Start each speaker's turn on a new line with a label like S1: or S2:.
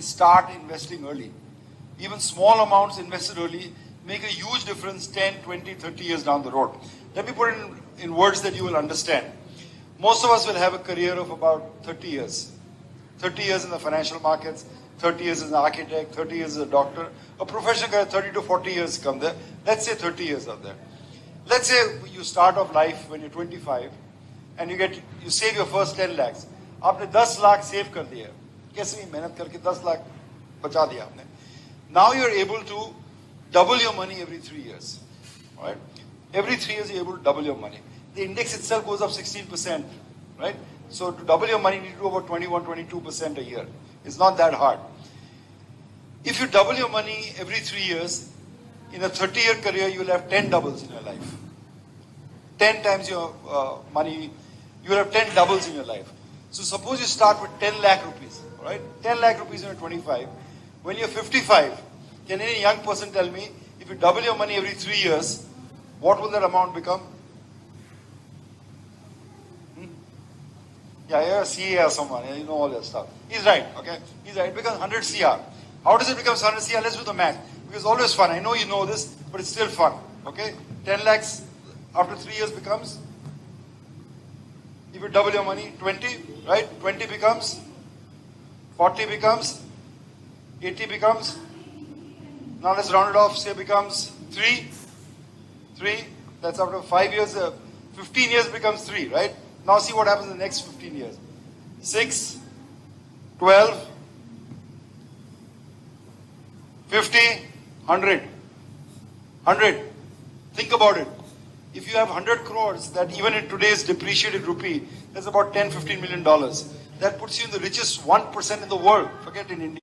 S1: is start investing early. Even small amounts invested early make a huge difference 10, 20, 30 years down the road. Let me put it in words that you will understand. Most of us will have a career of about 30 years. 30 years in the financial markets, 30 years as an architect, 30 years as a doctor. A professional career, 30 to 40 years come there. Let's say 30 years are there. Let's say you start off life when you're 25 and you save your first 10 lakhs. आपने 10 lakh save कर दिया, कैसे भी मेहनत करके 10 लाख बचा दिया आपने. Now you're able to double your money every 3 years. Right? Every 3 years you're able to double your money. The index itself goes up 16%. Right? So to double your money, you need to do about 21, 22% a year. It's not that hard. If you double your money every 3 years, in a 30-year career, you'll have 10 doubles in your life. 10 times your money, you'll have 10 doubles in your life. So suppose you start with 10 lakh rupees, right? 10 lakh rupees when you're 25. When you're 55, can any young person tell me, if you double your money every 3 years, what will that amount become? Yeah, you're a CA or someone, you know all that stuff. He's right, okay? He's right, it becomes 100 CR. How does it become 100 CR? Let's do the math. Because it's always fun. I know you know this, but it's still fun, okay? 10 lakhs after 3 years becomes, if you double your money, 20, right? 20 becomes, 40 becomes, 80 becomes, now let's round it off, say becomes 3, that's after 5 years, 15 years becomes 3, right? Now see what happens in the next 15 years. 6, 12, 50, 100. 100. Think about it. If you have 100 crores, that even in today's depreciated rupee, that's about $10, $15 million. That puts you in the richest 1% in the world. Forget in India.